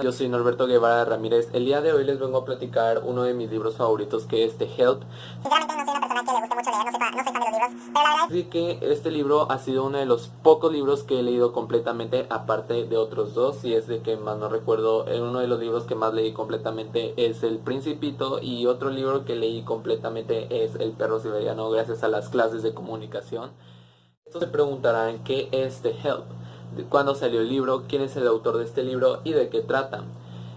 Yo soy Norberto Guevara Ramírez. El día de hoy les vengo a platicar uno de mis libros favoritos, que es The Help. Sinceramente no soy una persona que le guste mucho leer, no soy fan de los libros, pero la verdad Así que este libro ha sido uno de los pocos libros que he leído completamente, aparte de otros dos, y es de que más no recuerdo, uno de los libros que más leí completamente es El Principito, y otro libro que leí completamente es El Perro Siberiano, gracias a las clases de comunicación. Estos se preguntarán qué es The Help, de cuándo salió el libro, quién es el autor de este libro y de qué trata.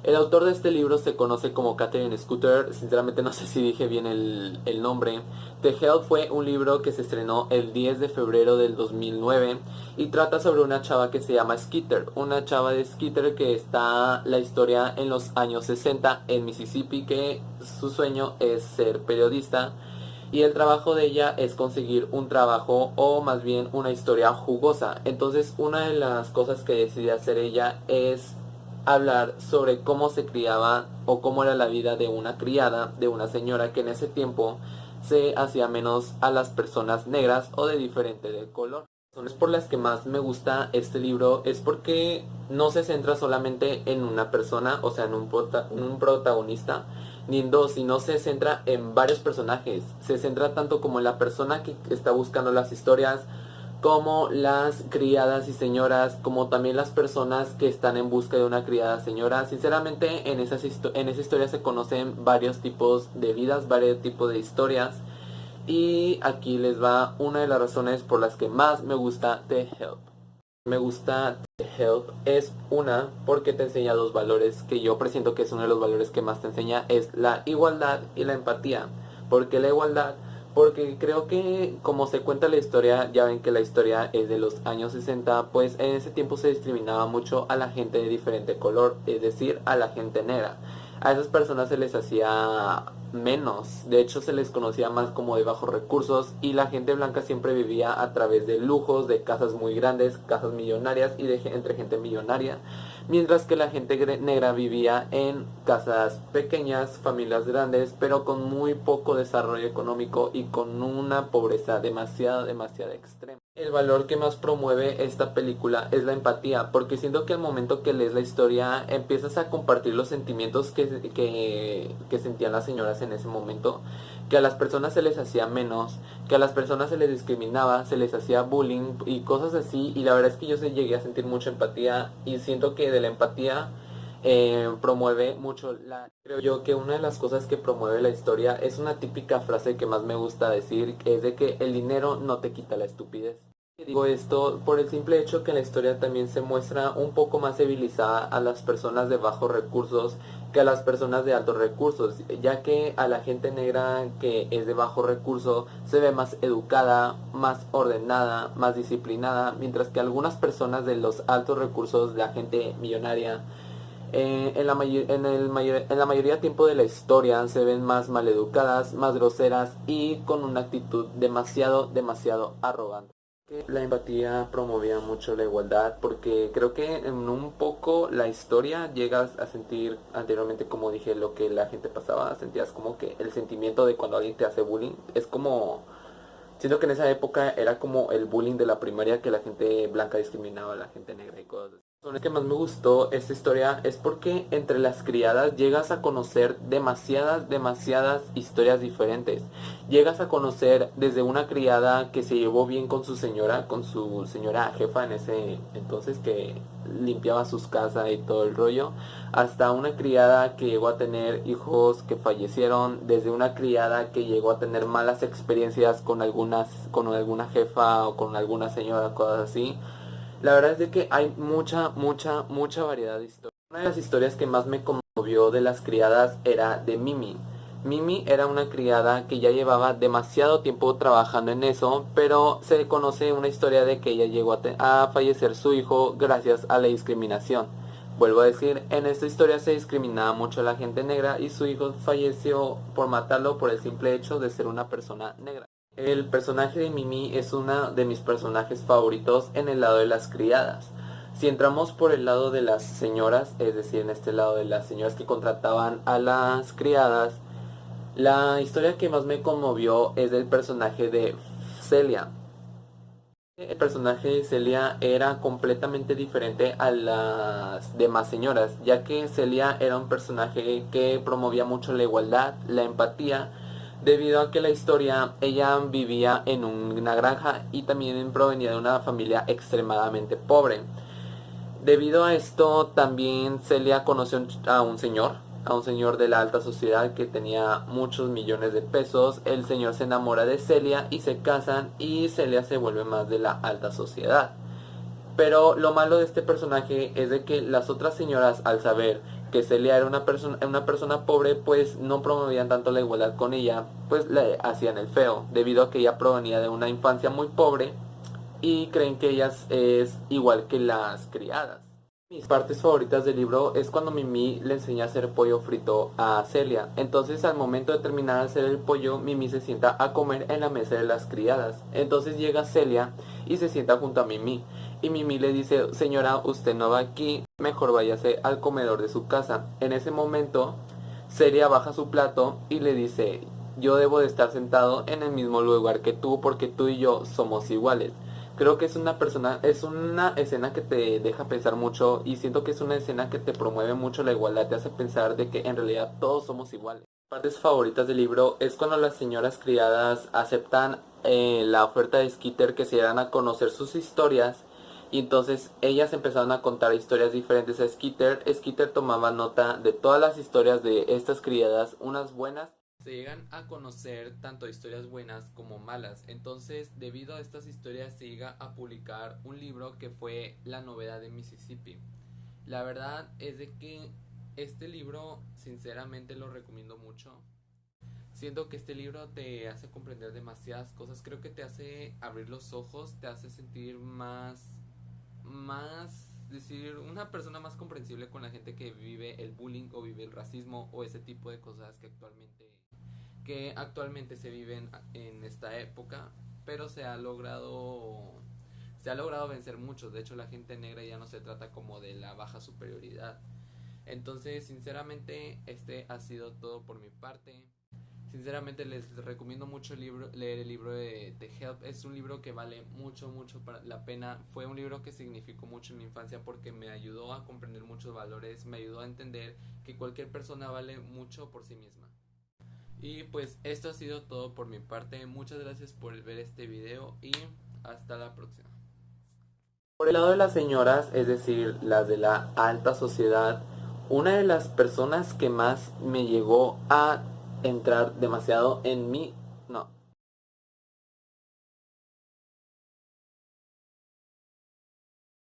El autor de este libro se conoce como Katherine Scooter, sinceramente no sé si dije bien el nombre. The Help fue un libro que se estrenó el 10 de febrero del 2009 y trata sobre una chava que se llama Skeeter, una chava de Skeeter que está la historia en los años 60 en Mississippi, que su sueño es ser periodista y el trabajo de ella es conseguir un trabajo o más bien una historia jugosa. Entonces una de las cosas que decide hacer ella es hablar sobre cómo se criaba o cómo era la vida de una criada, de una señora que en ese tiempo se hacía menos a las personas negras o de diferente de color. Las razones por las que más me gusta este libro es porque no se centra solamente en una persona, o sea, en un protagonista, ni en dos, sino se centra en varios personajes. Se centra tanto como en la persona que está buscando las historias, como las criadas y señoras, como también las personas que están en busca de una criada señora. Sinceramente, en esa historia se conocen varios tipos de vidas, varios tipos de historias. Y aquí les va una de las razones por las que más me gusta The Help. Me gusta The Help es una porque te enseña dos valores que yo presiento que es uno de los valores que más te enseña, es la igualdad y la empatía. ¿Por qué la igualdad? Porque creo que como se cuenta la historia, ya ven que la historia es de los años 60, pues en ese tiempo se discriminaba mucho a la gente de diferente color, es decir, a la gente negra. A esas personas se les hacía menos, de hecho se les conocía más como de bajos recursos, y la gente blanca siempre vivía a través de lujos, de casas muy grandes, casas millonarias y entre gente millonaria, mientras que la gente negra vivía en casas pequeñas, familias grandes, pero con muy poco desarrollo económico y con una pobreza demasiado extrema. El valor que más promueve esta película es la empatía, porque siento que al momento que lees la historia empiezas a compartir los sentimientos que sentían las señoras en ese momento, que a las personas se les hacía menos, que a las personas se les discriminaba, se les hacía bullying y cosas así, y la verdad es que yo llegué a sentir mucha empatía, y siento que de la empatía promueve mucho creo yo que una de las cosas que promueve la historia es una típica frase que más me gusta decir, que es de que el dinero no te quita la estupidez. Digo esto por el simple hecho que en la historia también se muestra un poco más civilizada a las personas de bajos recursos que a las personas de altos recursos, ya que a la gente negra que es de bajo recurso se ve más educada, más ordenada, más disciplinada, mientras que algunas personas de los altos recursos, la gente millonaria, en la mayoría de tiempo de la historia se ven más maleducadas, más groseras y con una actitud demasiado arrogante. La empatía promovía mucho la igualdad, porque creo que en un poco la historia llegas a sentir anteriormente, como dije, lo que la gente pasaba, sentías como que el sentimiento de cuando alguien te hace bullying es como, siento que en esa época era como el bullying de la primaria, que la gente blanca discriminaba a la gente negra y cosas así. Lo que más me gustó esta historia es porque entre las criadas llegas a conocer demasiadas historias diferentes. Llegas a conocer desde una criada que se llevó bien con su señora jefa en ese entonces, que limpiaba sus casas y todo el rollo, hasta una criada que llegó a tener hijos que fallecieron, desde una criada que llegó a tener malas experiencias con alguna jefa o con alguna señora, cosas así. La verdad es de que hay mucha variedad de historias. Una de las historias que más me conmovió de las criadas era de Mimi. Mimi era una criada que ya llevaba demasiado tiempo trabajando en eso, pero se conoce una historia de que ella llegó a fallecer su hijo gracias a la discriminación. Vuelvo a decir, en esta historia se discriminaba mucho a la gente negra y su hijo falleció por matarlo por el simple hecho de ser una persona negra. El personaje de Mimi es uno de mis personajes favoritos en el lado de las criadas. Si entramos por el lado de las señoras, es decir, en este lado de las señoras que contrataban a las criadas, la historia que más me conmovió es del personaje de Celia. El personaje de Celia era completamente diferente a las demás señoras, ya que Celia era un personaje que promovía mucho la igualdad, la empatía, debido a que la historia, ella vivía en una granja y también provenía de una familia extremadamente pobre. Debido a esto, también Celia conoció a un señor de la alta sociedad que tenía muchos millones de pesos. El señor se enamora de Celia y se casan y Celia se vuelve más de la alta sociedad. Pero lo malo de este personaje es de que las otras señoras, al saber que Celia era una persona pobre, pues no promovían tanto la igualdad con ella, pues le hacían el feo, debido a que ella provenía de una infancia muy pobre y creen que ellas es igual que las criadas. Mis partes favoritas del libro es cuando Mimi le enseña a hacer pollo frito a Celia. Entonces al momento de terminar de hacer el pollo, Mimi se sienta a comer en la mesa de las criadas. Entonces llega Celia y se sienta junto a Mimi. Y Mimi le dice, señora, usted no va aquí, mejor váyase al comedor de su casa. En ese momento, Celia baja su plato y le dice, yo debo de estar sentado en el mismo lugar que tú porque tú y yo somos iguales. Creo que es una escena que te deja pensar mucho y siento que es una escena que te promueve mucho la igualdad, te hace pensar de que en realidad todos somos iguales. Partes favoritas del libro es cuando las señoras criadas aceptan la oferta de Skeeter que se dieran a conocer sus historias y entonces ellas empezaron a contar historias diferentes a Skeeter. Skeeter tomaba nota de todas las historias de estas criadas, unas buenas. Se llegan a conocer tanto historias buenas como malas. Entonces, debido a estas historias, se llega a publicar un libro que fue La Novela de Mississippi. La verdad es de que este libro, sinceramente, lo recomiendo mucho. Siento que este libro te hace comprender demasiadas cosas. Creo que te hace abrir los ojos, te hace sentir decir, una persona más comprensible con la gente que vive el bullying o vive el racismo o ese tipo de cosas que actualmente se viven en esta época, pero se ha logrado vencer mucho. De hecho, la gente negra ya no se trata como de la baja superioridad. Entonces, sinceramente, este ha sido todo por mi parte. Sinceramente les recomiendo mucho leer el libro de The Help. Es un libro que vale mucho la pena. Fue un libro que significó mucho en mi infancia porque me ayudó a comprender muchos valores, me ayudó a entender que cualquier persona vale mucho por sí misma. Y pues esto ha sido todo por mi parte. Muchas gracias por ver este video y hasta la próxima. Por el lado de las señoras, es decir, las de la alta sociedad, una de las personas que más me llegó a entrar demasiado en mí, no,